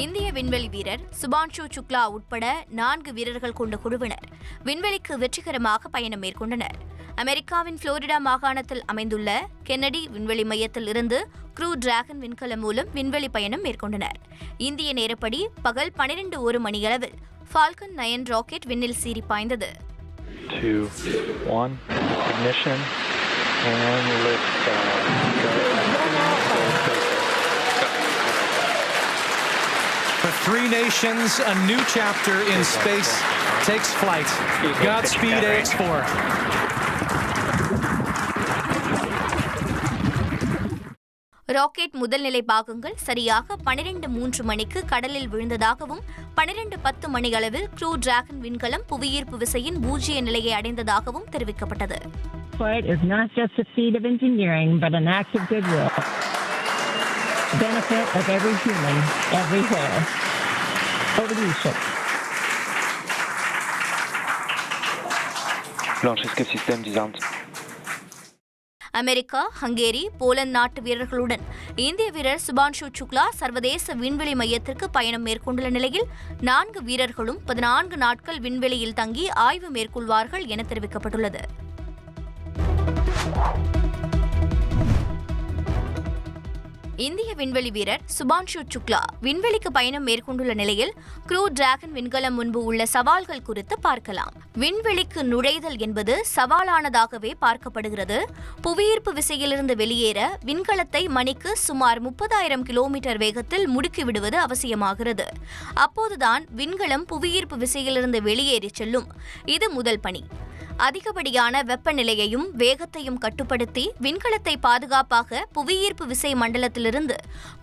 இந்திய விண்வெளி வீரர் சுபான்ஷு சுக்லா உட்பட 4 வீரர்கள் கொண்ட குழுவினர் விண்வெளிக்கு வெற்றிகரமாக பயணம் மேற்கொண்டனர். அமெரிக்காவின் புளோரிடா மாகாணத்தில் அமைந்துள்ள கென்னடி விண்வெளி மையத்தில் இருந்து க்ரூ டிராகன் விண்கலம் மூலம் விண்வெளி பயணம் மேற்கொண்டனர். இந்திய நேரப்படி பகல் 12:01 மணியளவில் ஃபால்கன் 9 ராக்கெட் விண்ணில் சீறி பாய்ந்தது. 2, 1, ignition and lift For 3 nations, a new chapter in space takes flight. Godspeed, AX4. Rocket முதல்நிலை பாகங்கள் சரியாக 12:03 மணிக்கு கடலில் விழுந்ததாகவும் 12:10 மணியளவில் க்ரூ டிராகன் விண்கலம் புவியீர்ப்பு விசையின் பூஜ்ய நிலையை அடைந்ததாகவும் தெரிவிக்கப்பட்டது. Flight is not just a feat of engineering, but an act of goodwill. Benefit of every human, everywhere. Over to you, sir. Launch escape system disarmed. America, Hungary, Poland நாட்டு வீரர்களுடன் இந்திய வீரர் சுபான்ஷு சுக்லா சர்வதேச விண்வெளி மையத்திற்கு பயணம் மேற்கொண்டுள்ள நிலையில் 4 வீரர்களும் 14 நாட்கள் விண்வெளியில் தங்கி ஆய்வு மேற்கொள்வார்கள் என தெரிவிக்கப்பட்டுள்ளது. இந்திய விண்வெளி வீரர் சுபான்ஷு சுக்லா விண்வெளிக்கு பயணம் மேற்கொண்டுள்ள நிலையில் க்ரூ டிராகன் விண்கலம் முன்பு உள்ள சவால்கள் குறித்து பார்க்கலாம். விண்வெளிக்கு நுழைதல் என்பது சவாலானதாகவே பார்க்கப்படுகிறது. புவியீர்ப்பு விசையிலிருந்து வெளியேற விண்கலத்தை மணிக்கு சுமார் 30,000 கிலோமீட்டர் வேகத்தில் முடுக்கிவிடுவது அவசியமாகிறது. அப்போதுதான் விண்கலம் புவியீர்ப்பு விசையிலிருந்து வெளியேறி செல்லும். இது முதல் பணி. அதிகப்படியான வெப்பநிலையையும் வேகத்தையும் கட்டுப்படுத்தி விண்கலத்தை பாதுகாப்பாக புவியீர்ப்பு விசை மண்டலத்திலிருந்து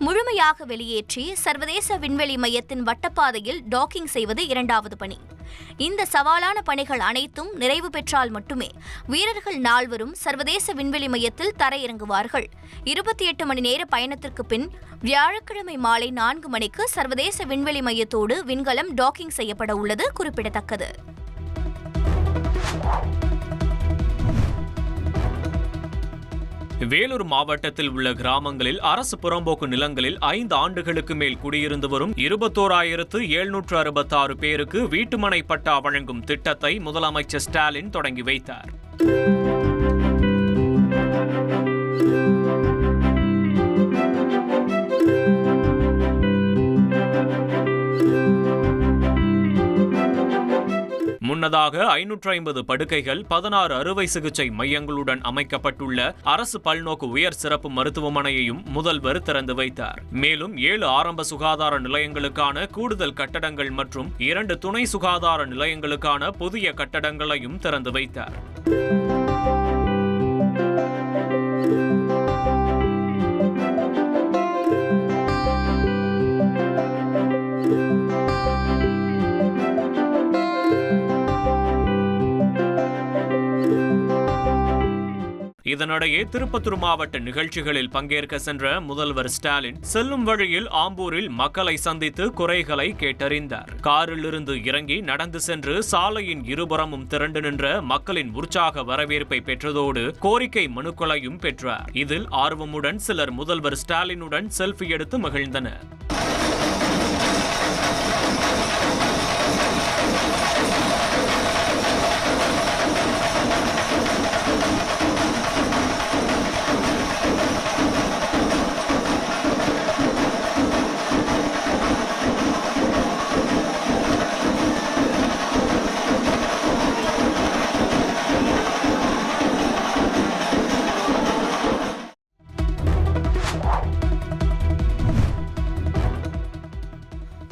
முழுமையாக வெளியேற்றி சர்வதேச விண்வெளி மையத்தின் வட்டப்பாதையில் டாக்கிங் செய்வது 2வது பணி. இந்த சவாலான பணிகள் அனைத்தும் நிறைவு பெற்றால் மட்டுமே வீரர்கள் 4வரும் சர்வதேச விண்வெளி மையத்தில் தரையிறங்குவார்கள். 28 மணி நேர பயணத்திற்கு பின் வியாழக்கிழமை மாலை 4 மணிக்கு சர்வதேச விண்வெளி மையத்தோடு விண்கலம் டாக்கிங் செய்யப்பட உள்ளது குறிப்பிடத்தக்கது. வேலூர் மாவட்டத்தில் உள்ள கிராமங்களில் அரசு புறம்போக்கு நிலங்களில் 5 ஆண்டுகளுக்கு மேல் குடியிருந்து வரும் 21,766 பேருக்கு வீட்டுமனை பட்டா வழங்கும் திட்டத்தை முதலமைச்சர் ஸ்டாலின் தொடங்கி வைத்தார். முன்னதாக 550 படுக்கைகள் 16 அறுவை சிகிச்சை மையங்களுடன் அமைக்கப்பட்டுள்ள அரசு பல்நோக்கு உயர் சிறப்பு மருத்துவமனையையும் முதல்வர் திறந்து வைத்தார். மேலும் 7 ஆரம்ப சுகாதார நிலையங்களுக்கான கூடுதல் கட்டடங்கள் மற்றும் 2 துணை சுகாதார நிலையங்களுக்கான புதிய கட்டடங்களையும் திறந்து வைத்தார். இதனிடையே திருப்பத்தூர் மாவட்ட நிகழ்ச்சிகளில் பங்கேற்க சென்ற முதல்வர் ஸ்டாலின் செல்லும் வழியில் ஆம்பூரில் மக்களை சந்தித்து குறைகளை கேட்டறிந்தார். காரிலிருந்து இறங்கி நடந்து சென்று சாலையின் இருபுறமும் திரண்டு நின்ற மக்களின் உற்சாக வரவேற்பை பெற்றதோடு கோரிக்கை மனுக்களையும் பெற்றார். இதில் ஆர்வமுடன் சிலர் முதல்வர் ஸ்டாலினுடன் செல்ஃபி எடுத்து மகிழ்ந்தனர்.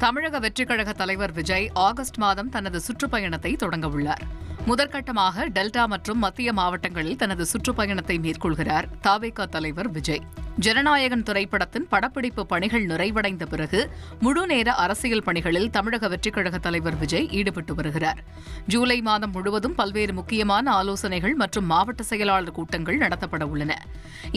தமிழக வெற்றிக் கழக தலைவர் விஜய் ஆகஸ்ட் மாதம் தனது சுற்றுப்பயணத்தை தொடங்கவுள்ளார். முதற்கட்டமாக டெல்டா மற்றும் மத்திய மாவட்டங்களில் தனது சுற்றுப்பயணத்தை மேற்கொள்கிறார் தவேக தலைவர் விஜய். ஜனநாயகன் திரைப்படத்தின் படப்பிடிப்பு பணிகள் நிறைவடைந்த பிறகு முழுநேர அரசியல் பணிகளில் தமிழக வெற்றிக் கழக தலைவர் விஜய் ஈடுபட்டு வருகிறார். ஜூலை மாதம் முழுவதும் பல்வேறு முக்கியமான ஆலோசனைகள் மற்றும் மாவட்ட செயலாளர் கூட்டங்கள் நடத்தப்பட உள்ளன.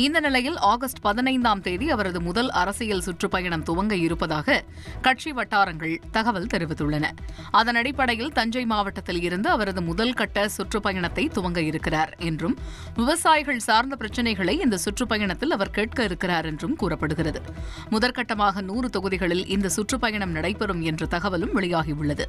இந்த நிலையில் ஆகஸ்ட் 15ஆம் தேதி அவரது முதல் அரசியல் சுற்றுப்பயணம் துவங்க இருப்பதாக கட்சி வட்டாரங்கள் தகவல் தெரிவித்துள்ளன. அதன் அடிப்படையில் தஞ்சை மாவட்டத்தில் இருந்து அவரது முதல் கட்ட சுற்றுப்பயணத்தை துவங்க இருக்கிறார் என்றும் விவசாயிகள் சார்ந்த பிரச்சினைகளை இந்த சுற்றுப்பயணத்தில் அவர் கேட்க இருக்கிறார் என்றும் கூறப்படுகிறது. முதற்கட்டமாக 100 தொகுதிகளில் இந்த சுற்றுப்பயணம் நடைபெறும் என்ற தகவலும் வெளியாகியுள்ளது.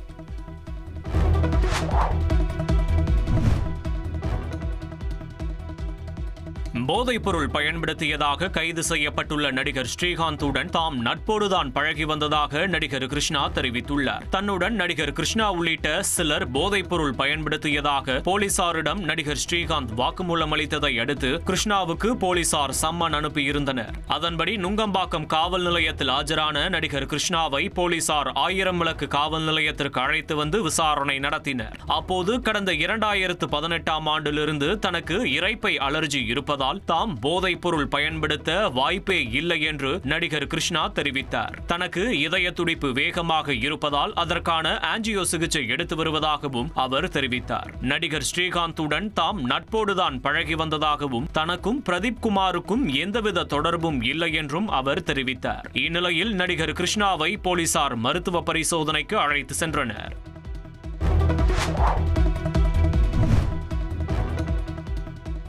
போதைப்பொருள் பயன்படுத்தியதாக கைது செய்யப்பட்டுள்ள நடிகர் ஸ்ரீகாந்துடன் தாம் நட்போடுதான் பழகி வந்ததாக நடிகர் கிருஷ்ணா தெரிவித்துள்ளார். தன்னுடன் நடிகர் கிருஷ்ணா உள்ளிட்ட சிலர் போதைப்பொருள் பயன்படுத்தியதாக போலீசாரிடம் நடிகர் ஸ்ரீகாந்த் வாக்குமூலம் அளித்ததை அடுத்து கிருஷ்ணாவுக்கு போலீசார் சம்மன் அனுப்பியிருந்தனர். அதன்படி நுங்கம்பாக்கம் காவல் நிலையத்தில் ஆஜரான நடிகர் கிருஷ்ணாவை போலீசார் 1000 விளக்கு காவல் நிலையத்திற்கு அழைத்து வந்து விசாரணை நடத்தினர். அப்போது கடந்த 2018ஆம் ஆண்டிலிருந்து தனக்கு இரைப்பை அலர்ஜி இருப்பதால் தாம் போதைப் பொருள் பயன்படுத்த வாய்ப்பே இல்லை என்று நடிகர் கிருஷ்ணா தெரிவித்தார். தனக்கு இதய துடிப்பு வேகமாக இருப்பதால் அதற்கான ஆஞ்சியோ சிகிச்சை எடுத்து வருவதாகவும் அவர் தெரிவித்தார். நடிகர் ஸ்ரீகாந்துடன் தாம் நட்போடுதான் பழகி வந்ததாகவும் தனக்கும் பிரதீப் குமாருக்கும் எந்தவித தொடர்பும் இல்லை என்றும் அவர் தெரிவித்தார். இந்நிலையில் நடிகர் கிருஷ்ணாவை போலீசார் மருத்துவ பரிசோதனைக்கு அழைத்து சென்றனர்.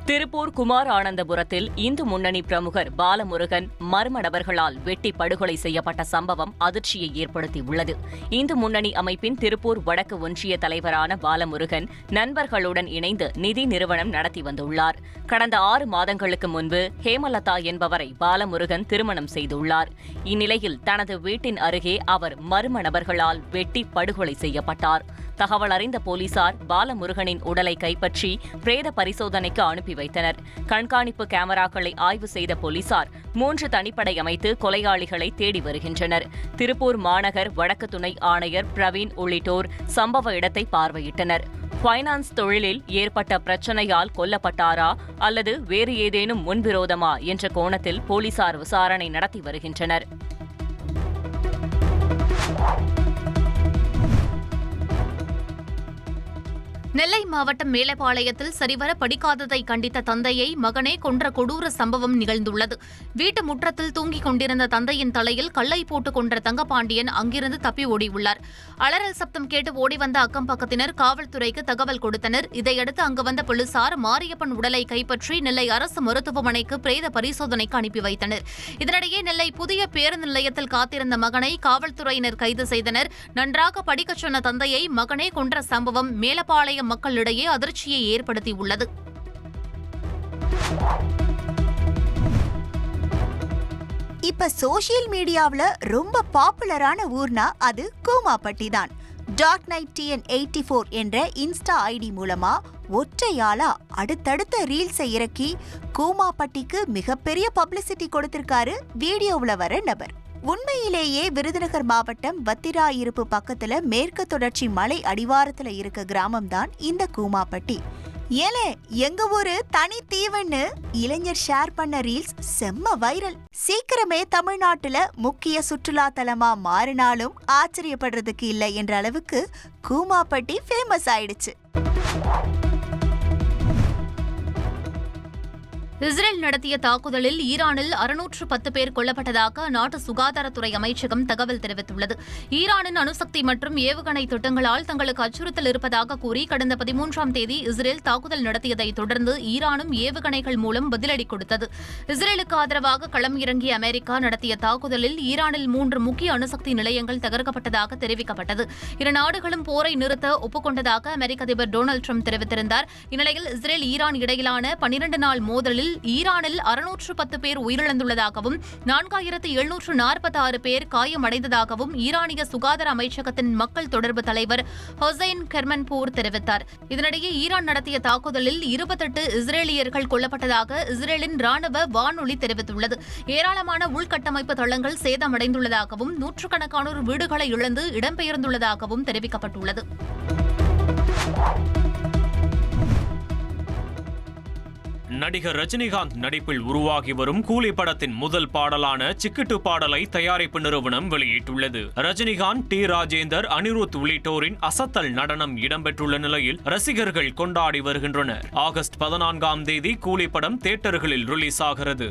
திருப்பூர் குமார் ஆனந்தபுரத்தில் இந்து முன்னணி பிரமுகர் பாலமுருகன் மர்ம நபர்களால் வெட்டி படுகொலை செய்யப்பட்ட சம்பவம் அதிர்ச்சியை ஏற்படுத்தியுள்ளது. இந்து முன்னணி அமைப்பின் திருப்பூர் வடக்கு ஒன்றிய தலைவரான பாலமுருகன் நண்பர்களுடன் இணைந்து நிதி நிறுவனம் நடத்தி வந்துள்ளார். கடந்த 6 மாதங்களுக்கு முன்பு ஹேமலதா என்பவரை பாலமுருகன் திருமணம் செய்துள்ளார். இந்நிலையில் தனது வீட்டின் அருகே அவர் மர்ம நபர்களால் வெட்டி படுகொலை செய்யப்பட்டார். தகவல் அறிந்த போலீசார் பாலமுருகனின் உடலை கைப்பற்றி பிரேத பரிசோதனைக்கு அனுப்பி வைத்தனர். கண்காணிப்பு கேமராக்களை ஆய்வு செய்த போலீசார் 3 தனிப்படை அமைத்து கொலையாளிகளை தேடி வருகின்றனர். திருப்பூர் மாநகர் வடக்கு துணை ஆணையர் பிரவீன் உள்ளிட்டோர் சம்பவ இடத்தை பார்வையிட்டனர். ஃபைனான்ஸ் தொழிலில் ஏற்பட்ட பிரச்சனையால் கொல்லப்பட்டாரா அல்லது வேறு ஏதேனும் முன்விரோதமா என்ற கோணத்தில் போலீசார் விசாரணை நடத்தி வருகின்றனர். நெல்லை மாவட்டம் மேலப்பாளையத்தில் சரிவர படிக்காததை கண்டித்த தந்தையை மகனே கொன்ற கொடூர சம்பவம் நிகழ்ந்துள்ளது. வீட்டு முற்றத்தில் தூங்கிக் கொண்டிருந்த தந்தையின் தலையில் கல்லை போட்டுக் கொன்ற தங்கபாண்டியன் அங்கிருந்து தப்பி ஓடியுள்ளார். அலறல் சப்தம் கேட்டு ஓடிவந்த அக்கம் பக்கத்தினர் காவல்துறைக்கு தகவல் கொடுத்தனர். இதையடுத்து அங்கு வந்த போலீசார் மாரியப்பன் உடலை கைப்பற்றி நெல்லை அரசு மருத்துவமனைக்கு பிரேத பரிசோதனைக்கு அனுப்பி வைத்தனர். இதனிடையே நெல்லை புதிய பேருந்து நிலையத்தில் காத்திருந்த மகனை காவல்துறையினர் கைது செய்தனர். நன்றாக படிக்கச் சொன்ன தந்தையை மகனே கொன்ற சம்பவம் மேலப்பாளையம் மக்களிடையே அதிர்ச்சியை ஏற்படுத்தியுள்ளது. இப்ப சோசியல் மீடியாவுல ரொம்ப பாப்புலரான ஊர்னா அது கூமாப்பட்டி தான். டார்க் நைட் TN84 என்ற இன்ஸ்டா ஐடி மூலமா ஒற்றையாளா அடுத்தடுத்த ரீல்ஸை இறக்கி கூமாப்பட்டிக்கு மிகப்பெரிய பப்ளிசிட்டி கொடுத்திருக்காரு வீடியோவுல வர நபர். உண்மையிலேயே விருதுநகர் மாவட்டம் வத்திராயிருப்பு பக்கத்துல மேற்கு தொடர்ச்சி மலை அடிவாரத்துல இருக்க கிராமம்தான் இந்த கூமாப்பட்டி. ஏலே எங்க ஊரு தனி தீவுன்னு இளைஞர் ஷேர் பண்ண ரீல்ஸ் செம்ம வைரல். சீக்கிரமே தமிழ்நாட்டுல முக்கிய சுற்றுலா தலமா மாறினாலும் ஆச்சரியப்படுறதுக்கு இல்லை என்ற அளவுக்கு கூமாப்பட்டி ஃபேமஸ் ஆயிடுச்சு. இஸ்ரேல் நடத்திய தாக்குதலில் ஈரானில் 610 பேர் கொல்லப்பட்டதாக அந்நாட்டு சுகாதாரத்துறை அமைச்சகம் தகவல் தெரிவித்துள்ளது. ஈரானின் அணுசக்தி மற்றும் ஏவுகணை திட்டங்களால் தங்களுக்கு அச்சுறுத்தல் இருப்பதாக கூறி கடந்த 13ஆம் தேதி இஸ்ரேல் தாக்குதல் நடத்தியதை தொடர்ந்து ஈரானும் ஏவுகணைகள் மூலம் பதிலடி கொடுத்தது. இஸ்ரேலுக்கு ஆதரவாக களம் இறங்கிய அமெரிக்கா நடத்திய தாக்குதலில் ஈரானில் 3 முக்கிய அணுசக்தி நிலையங்கள் தகர்க்கப்பட்டதாக தெரிவிக்கப்பட்டது. இரு நாடுகளும் போரை நிறுத்த ஒப்புக்கொண்டதாக அமெரிக்க அதிபர் டொனால்டு ட்ரம்ப் தெரிவித்திருந்தார். இந்நிலையில் இஸ்ரேல் ஈரான் இடையிலான 12 நாள் மோதலில் ஈரானில் 610 பேர் உயிரிழந்துள்ளதாகவும் 4746 பேர் காயமடைந்ததாகவும் ஈரானிய சுகாதார அமைச்சகத்தின் மக்கள் தொடர்பு தலைவர் ஹொசைன் கெர்மன்பூர் தெரிவித்தார். இதனிடையே ஈரான் நடத்திய தாக்குதலில் 28 இஸ்ரேலியர்கள் கொல்லப்பட்டதாக இஸ்ரேலின் ராணுவ வானொலி தெரிவித்துள்ளது. ஏராளமான உள்கட்டமைப்பு தளங்கள் சேதமடைந்துள்ளதாகவும் நூற்றுக்கணக்கானோர் வீடுகளை இழந்து இடம்பெயர்ந்துள்ளதாகவும் தெரிவிக்கப்பட்டுள்ளது. நடிகர் ரஜினிகாந்த் நடிப்பில் உருவாகி வரும் கூலி படத்தின் முதல் பாடலான சிக்கிட்டு பாடலை தயாரிப்பு நிறுவனம் வெளியிட்டுள்ளது. ரஜினிகாந்த், டி ராஜேந்தர், அனிருத் உள்ளிட்டோரின் அசத்தல் நடனம் இடம்பெற்றுள்ள நிலையில் ரசிகர்கள் கொண்டாடி வருகின்றனர். ஆகஸ்ட் 14ஆம் தேதி கூலி படம் தியேட்டர்களில் ரிலீஸ் ஆகிறது.